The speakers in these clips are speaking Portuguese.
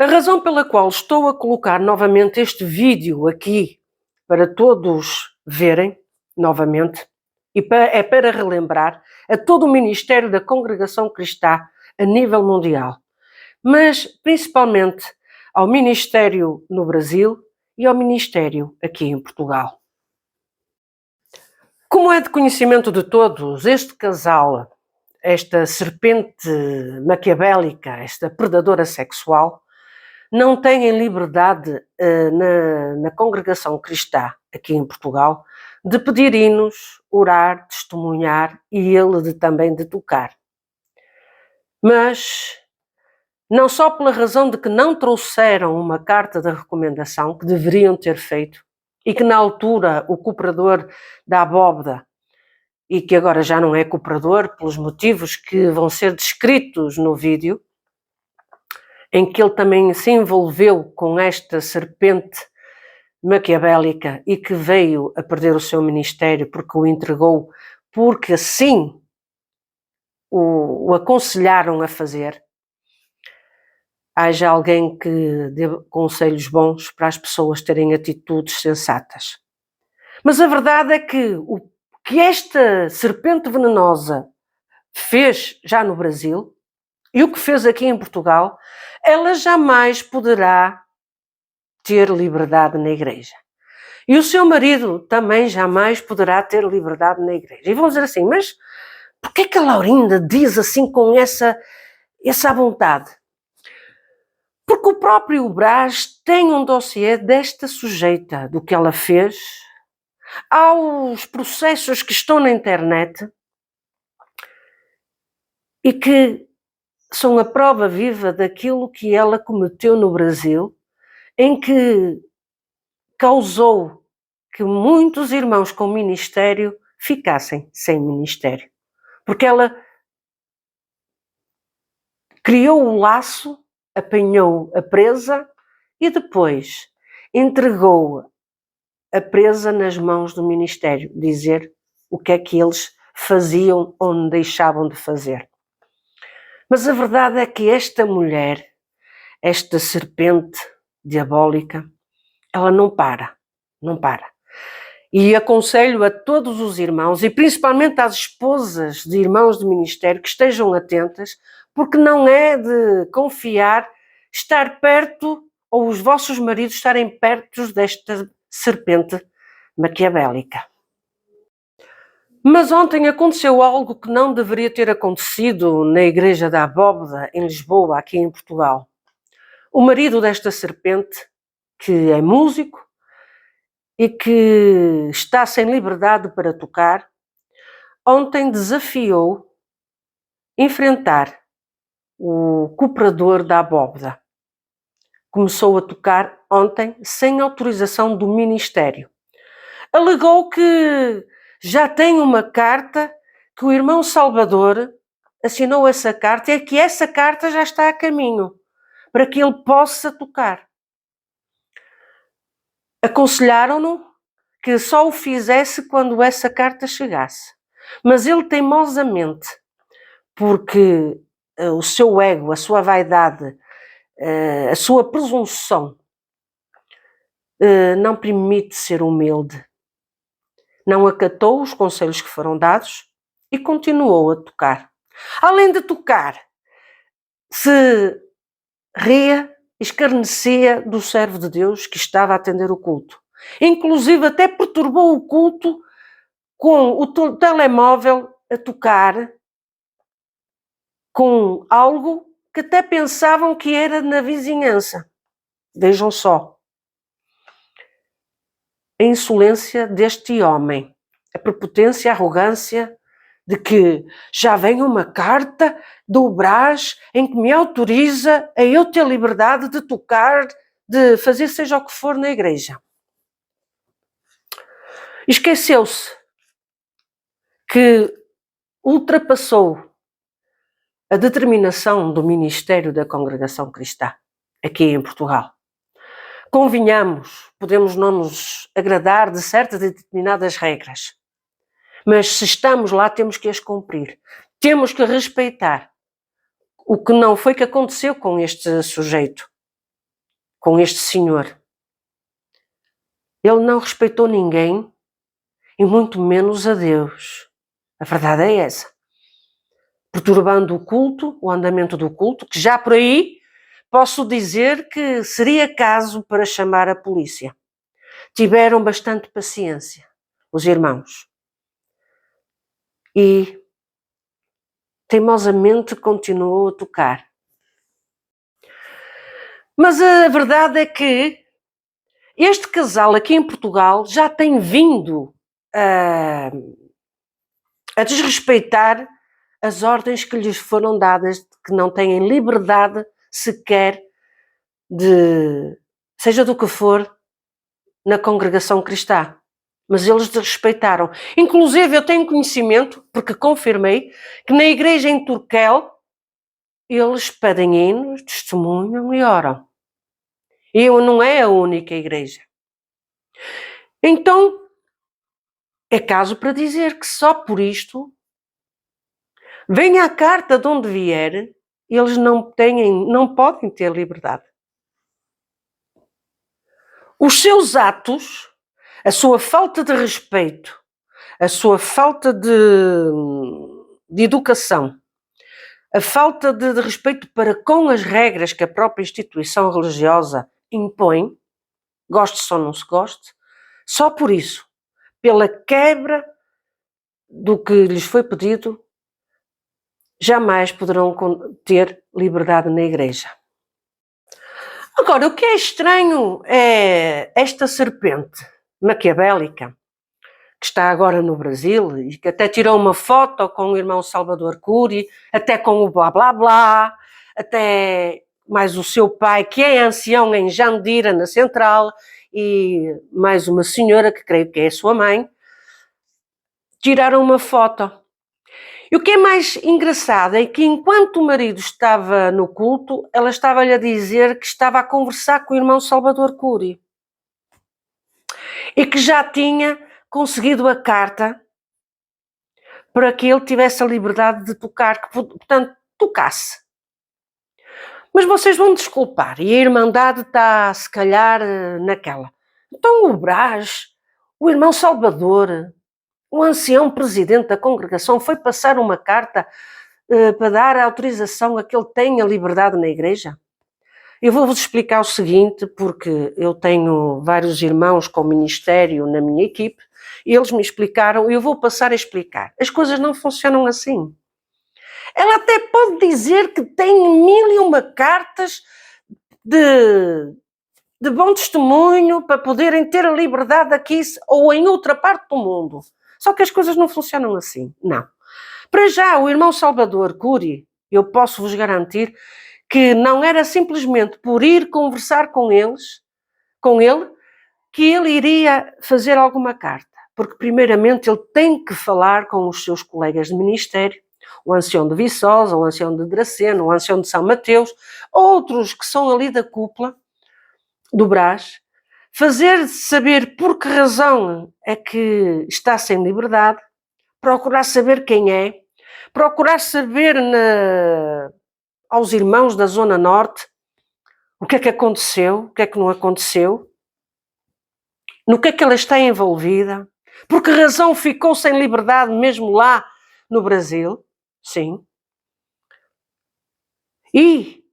A razão pela qual estou a colocar novamente este vídeo aqui para todos verem novamente é para relembrar a todo o Ministério da Congregação Cristã a nível mundial, mas principalmente ao Ministério no Brasil e ao Ministério aqui em Portugal. Como é de conhecimento de todos, este casal, esta serpente maquiavélica, esta predadora sexual, não têm liberdade na congregação cristã aqui em Portugal de pedir hinos, orar, testemunhar e ele também de tocar. Mas não só pela razão de que não trouxeram uma carta de recomendação que deveriam ter feito e que na altura o cooperador da abóbada, e que agora já não é cooperador pelos motivos que vão ser descritos no vídeo, em que ele também se envolveu com esta serpente maquiavélica e que veio a perder o seu ministério porque o entregou, porque assim o aconselharam a fazer. Haja alguém que dê conselhos bons para as pessoas terem atitudes sensatas. Mas a verdade é que o que esta serpente venenosa fez já no Brasil e o que fez aqui em Portugal, ela jamais poderá ter liberdade na igreja. E o seu marido também jamais poderá ter liberdade na igreja. E vão dizer assim, mas por que é que a Laurinda diz assim com essa vontade? Porque o próprio Brás tem um dossiê desta sujeita, do que ela fez, aos processos que estão na internet e que são a prova viva daquilo que ela cometeu no Brasil, em que causou que muitos irmãos com ministério ficassem sem ministério. Porque ela criou o laço, apanhou a presa e depois entregou a presa nas mãos do ministério, dizer o que é que eles faziam ou não deixavam de fazer. Mas a verdade é que esta mulher, esta serpente diabólica, ela não para. E aconselho a todos os irmãos, e principalmente às esposas de irmãos de ministério, que estejam atentas, porque não é de confiar estar perto, ou os vossos maridos estarem perto desta serpente maquiavélica. Mas ontem aconteceu algo que não deveria ter acontecido na Igreja da Abóbada, em Lisboa, aqui em Portugal. O marido desta serpente, que é músico e que está sem liberdade para tocar, ontem desafiou enfrentar o cooperador da abóbada. Começou a tocar ontem sem autorização do ministério. Alegou que já tem uma carta, que o irmão Salvador assinou essa carta e que essa carta já está a caminho para que ele possa tocar. Aconselharam-no que só o fizesse quando essa carta chegasse. Mas ele teimosamente, porque o seu ego, a sua vaidade, a sua presunção não permite ser humilde. Não acatou os conselhos que foram dados e continuou a tocar. Além de tocar, se ria, escarnecia do servo de Deus que estava a atender o culto. Inclusive até perturbou o culto com o telemóvel a tocar com algo que até pensavam que era na vizinhança. Vejam só. A insolência deste homem, a prepotência, a arrogância de que já vem uma carta do Brás em que me autoriza a eu ter liberdade de tocar, de fazer seja o que for na igreja. Esqueceu-se que ultrapassou a determinação do Ministério da Congregação Cristã, aqui em Portugal. Convenhamos, podemos não nos agradar de certas e determinadas regras, mas se estamos lá temos que as cumprir. Temos que respeitar. O que não foi que aconteceu com este sujeito. com este senhor. Ele não respeitou ninguém, e muito menos a Deus. A verdade é essa. Perturbando o culto, o andamento do culto, que já por aí posso dizer que seria caso para chamar a polícia. Tiveram bastante paciência, os irmãos. E teimosamente continuou a tocar. Mas a verdade é que este casal aqui em Portugal já tem vindo a desrespeitar as ordens que lhes foram dadas, de que não têm liberdade sequer de, seja do que for, na congregação cristã. Mas eles desrespeitaram. Inclusive eu tenho conhecimento, porque confirmei, que na igreja em Turquel eles pedem hinos, testemunham e oram. E não é a única igreja. Então, é caso para dizer que só por isto, venha a carta de onde vier, eles não podem ter liberdade. Os seus atos, a sua falta de respeito, a sua falta de educação, a falta de respeito para com as regras que a própria instituição religiosa impõe, goste ou não se goste, só por isso, pela quebra do que lhes foi pedido, jamais poderão ter liberdade na igreja. Agora, o que é estranho é esta serpente maquiavélica, que está agora no Brasil e que até tirou uma foto com o irmão Salvador Cury, até com o blá blá blá, até mais o seu pai, que é ancião em Jandira, na Central, e mais uma senhora, que creio que é a sua mãe, tiraram uma foto. E o que é mais engraçado é que enquanto o marido estava no culto, ela estava-lhe a dizer que estava a conversar com o irmão Salvador Cury e que já tinha conseguido a carta para que ele tivesse a liberdade de tocar, que, portanto, tocasse. Mas vocês vão desculpar, e a Irmandade está, se calhar, naquela. Então o Brás, o irmão Salvador, o ancião presidente da congregação, foi passar uma carta para dar a autorização a que ele tenha liberdade na igreja? Eu vou-vos explicar o seguinte, porque eu tenho vários irmãos com ministério na minha equipe, e eles me explicaram, e eu vou passar a explicar. As coisas não funcionam assim. Ela até pode dizer que tem 1001 cartas de bom testemunho para poderem ter a liberdade aqui ou em outra parte do mundo. Só que as coisas não funcionam assim, não. Para já, o irmão Salvador Cury, eu posso vos garantir que não era simplesmente por ir conversar com ele, que ele iria fazer alguma carta. Porque, primeiramente, ele tem que falar com os seus colegas de ministério, o ancião de Viçosa, o ancião de Dracena, o ancião de São Mateus, outros que são ali da cúpula do Brás, fazer saber por que razão é que está sem liberdade, procurar saber quem é, procurar saber aos irmãos da Zona Norte o que é que aconteceu, o que é que não aconteceu, no que é que ela está envolvida, por que razão ficou sem liberdade mesmo lá no Brasil, sim. E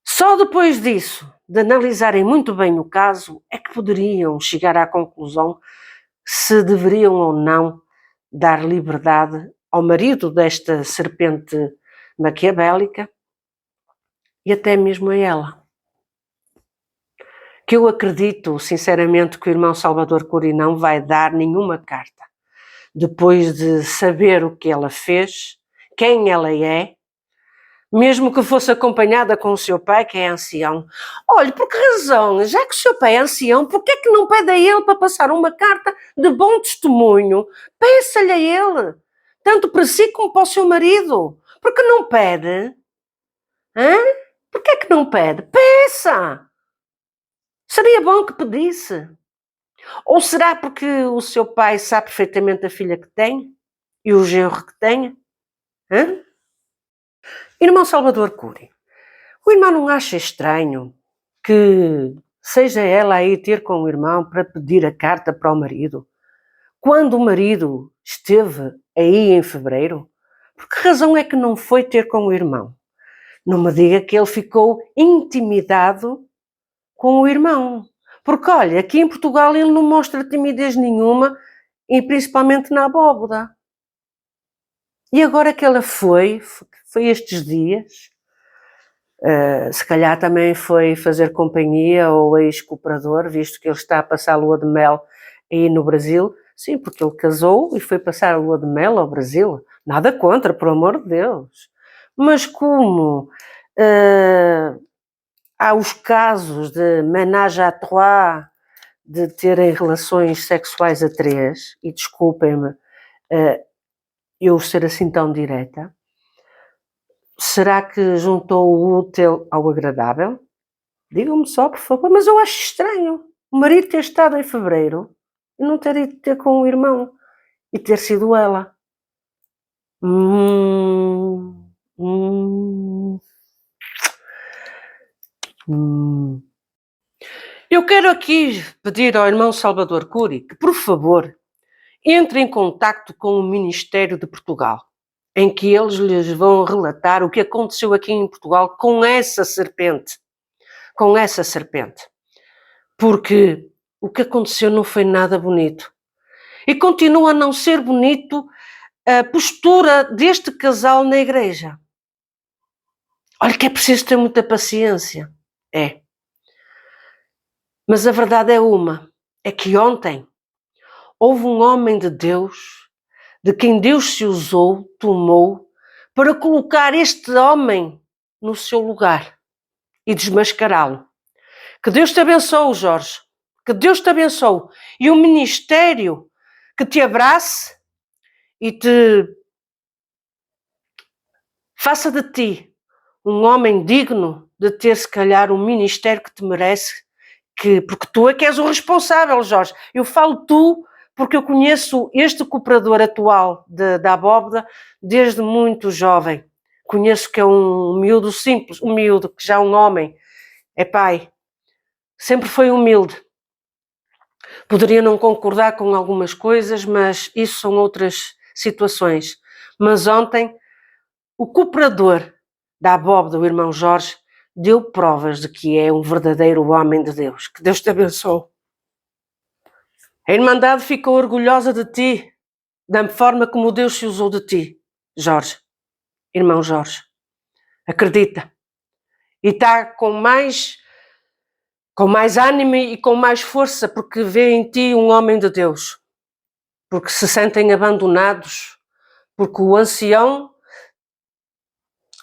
só depois disso, de analisarem muito bem o caso, é que poderiam chegar à conclusão se deveriam ou não dar liberdade ao marido desta serpente maquiavélica e até mesmo a ela. Que eu acredito, sinceramente, que o irmão Salvador Cury não vai dar nenhuma carta. Depois de saber o que ela fez, quem ela é, mesmo que fosse acompanhada com o seu pai, que é ancião. Olhe, por que razão? Já que o seu pai é ancião, por que é que não pede a ele para passar uma carta de bom testemunho? Peça-lhe a ele, tanto para si como para o seu marido. Por que não pede? Hã? Por que é que não pede? Peça! Seria bom que pedisse. Ou será porque o seu pai sabe perfeitamente a filha que tem e o genro que tem? Irmão Salvador Cury, o irmão não acha estranho que seja ela aí ter com o irmão para pedir a carta para o marido, quando o marido esteve aí em fevereiro, por que razão é que não foi ter com o irmão? Não me diga que ele ficou intimidado com o irmão. Porque, olha, aqui em Portugal ele não mostra timidez nenhuma, e principalmente na abóboda. E agora que ela foi estes dias, se calhar também foi fazer companhia ao ex-cooperador, visto que ele está a passar a lua de mel aí no Brasil. Sim, porque ele casou e foi passar a lua de mel ao Brasil. Nada contra, por amor de Deus. Mas como há os casos de ménage à trois, de terem relações sexuais a três, e desculpem-me eu ser assim tão direta, será que juntou o útil ao agradável? Digam-me só, por favor, mas eu acho estranho o marido ter estado em fevereiro e não ter ido ter com o irmão e ter sido ela. Eu quero aqui pedir ao irmão Salvador Cury que, por favor, entre em contacto com o Ministério de Portugal, em que eles lhes vão relatar o que aconteceu aqui em Portugal com essa serpente. Com essa serpente. Porque o que aconteceu não foi nada bonito. E continua a não ser bonito a postura deste casal na igreja. Olha que é preciso ter muita paciência. É. Mas a verdade é uma. É que ontem houve um homem de Deus, de quem Deus se usou, tomou, para colocar este homem no seu lugar e desmascará-lo. Que Deus te abençoe, Jorge. Que Deus te abençoe. E o ministério que te abrace e te faça de ti um homem digno de ter, se calhar, o ministério que te merece, porque tu é que és o responsável, Jorge. Eu falo tu porque eu conheço este cooperador atual da abóboda desde muito jovem. Conheço que é um miúdo simples, humilde, que já é um homem, é pai. Sempre foi humilde. Poderia não concordar com algumas coisas, mas isso são outras situações. Mas ontem, o cooperador da abóboda, o irmão Jorge, deu provas de que é um verdadeiro homem de Deus. Que Deus te abençoe. A Irmandade ficou orgulhosa de ti, da forma como Deus se usou de ti, Jorge. Irmão Jorge. Acredita. E está com mais ânimo e com mais força, porque vê em ti um homem de Deus. Porque se sentem abandonados, porque o ancião,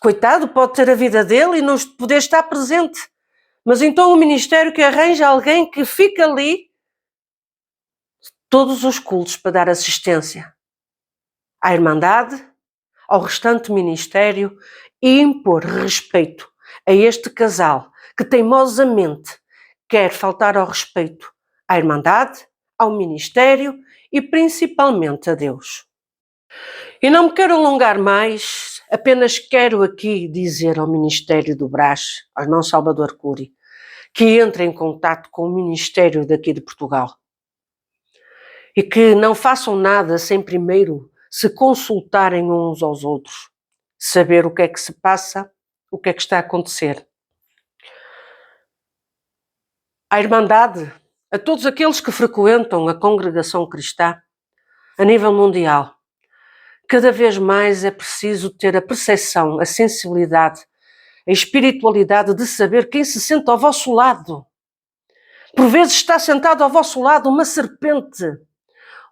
coitado, pode ter a vida dele e não poder estar presente. Mas então o ministério que arranja alguém que fica ali todos os cultos para dar assistência à Irmandade, ao restante ministério e impor respeito a este casal que teimosamente quer faltar ao respeito à Irmandade, ao ministério e principalmente a Deus. E não me quero alongar mais, apenas quero aqui dizer ao Ministério do Brás, ao irmão Salvador Cury, que entre em contato com o Ministério daqui de Portugal e que não façam nada sem primeiro se consultarem uns aos outros, saber o que é que se passa, o que é que está a acontecer. A Irmandade, a todos aqueles que frequentam a congregação cristã, a nível mundial, cada vez mais é preciso ter a percepção, a sensibilidade, a espiritualidade de saber quem se senta ao vosso lado. Por vezes está sentado ao vosso lado uma serpente,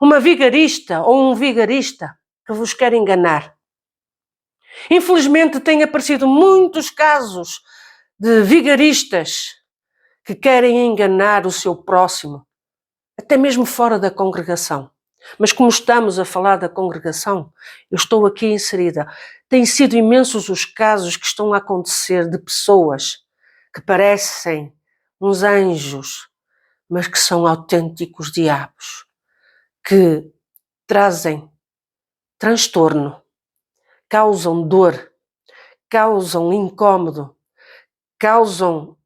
uma vigarista ou um vigarista que vos quer enganar. Infelizmente têm aparecido muitos casos de vigaristas que querem enganar o seu próximo, até mesmo fora da congregação. Mas como estamos a falar da congregação, eu estou aqui inserida. Têm sido imensos os casos que estão a acontecer de pessoas que parecem uns anjos, mas que são autênticos diabos, que trazem transtorno, causam dor, causam incômodo, causam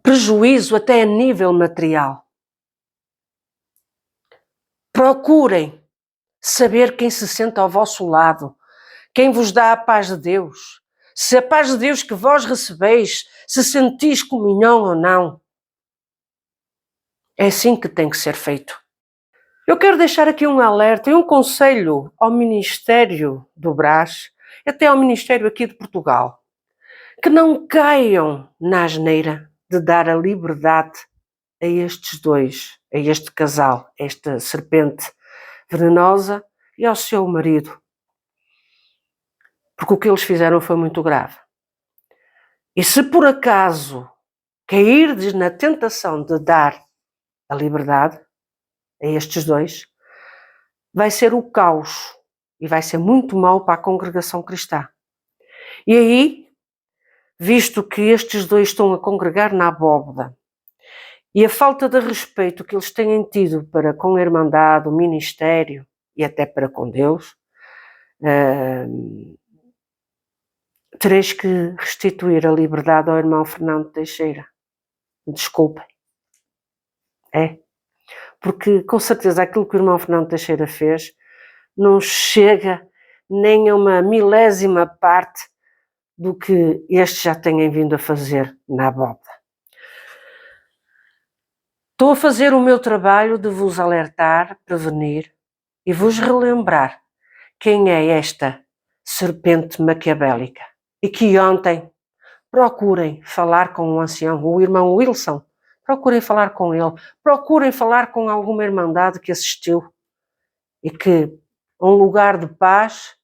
prejuízo até a nível material. Procurem saber quem se senta ao vosso lado, quem vos dá a paz de Deus. Se a paz de Deus que vós recebeis, se sentis comunhão ou não. É assim que tem que ser feito. Eu quero deixar aqui um alerta e um conselho ao Ministério do Brás, até ao Ministério aqui de Portugal, que não caiam na asneira de dar a liberdade a estes dois, a este casal, esta serpente venenosa e ao seu marido. Porque o que eles fizeram foi muito grave. E se por acaso cairdes na tentação de dar a liberdade a estes dois, vai ser o caos e vai ser muito mau para a congregação cristã. E aí, visto que estes dois estão a congregar na abóbada e a falta de respeito que eles têm tido para com a Irmandade, o ministério e até para com Deus, tereis que restituir a liberdade ao irmão Fernando Teixeira. Desculpem. Porque com certeza aquilo que o irmão Fernando Teixeira fez não chega nem a uma milésima parte do que estes já têm vindo a fazer na abóbada. Estou a fazer o meu trabalho de vos alertar, prevenir e vos relembrar quem é esta serpente maquiavélica. E que ontem procurem falar com o ancião, o irmão Wilson, procurem falar com ele, procurem falar com alguma irmandade que assistiu e que um lugar de paz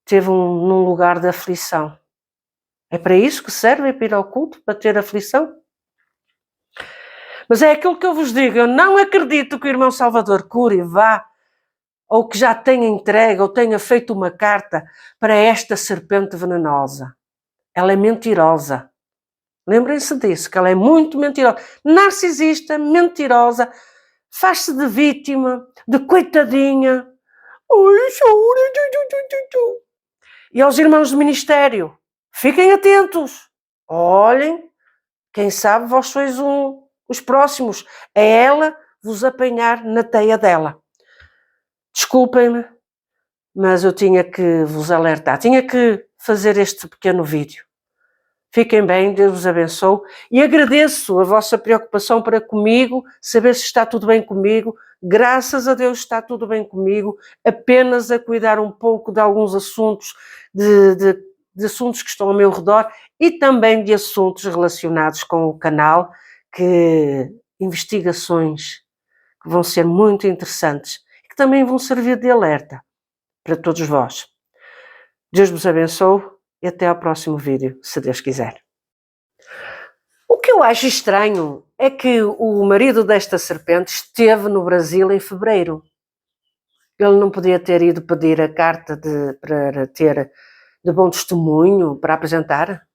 teve num lugar de aflição. É para isso que serve ir ao culto, para ter aflição? Mas é aquilo que eu vos digo, eu não acredito que o irmão Salvador Cury vá, ou que já tenha entregue, ou tenha feito uma carta para esta serpente venenosa. Ela é mentirosa. Lembrem-se disso, que ela é muito mentirosa. Narcisista, mentirosa, faz-se de vítima, de coitadinha. E aos irmãos do ministério, fiquem atentos. Olhem, quem sabe vós sois os próximos. É ela vos apanhar na teia dela. Desculpem-me, mas eu tinha que vos alertar. Tinha que fazer este pequeno vídeo. Fiquem bem, Deus vos abençoe e agradeço a vossa preocupação para comigo, saber se está tudo bem comigo. Graças a Deus está tudo bem comigo, apenas a cuidar um pouco de alguns assuntos, de assuntos que estão ao meu redor e também de assuntos relacionados com o canal, investigações que vão ser muito interessantes e que também vão servir de alerta para todos vós. Deus vos abençoe. E até ao próximo vídeo, se Deus quiser. O que eu acho estranho é que o marido desta serpente esteve no Brasil em fevereiro. Ele não podia ter ido pedir a carta para ter de bom testemunho, para apresentar?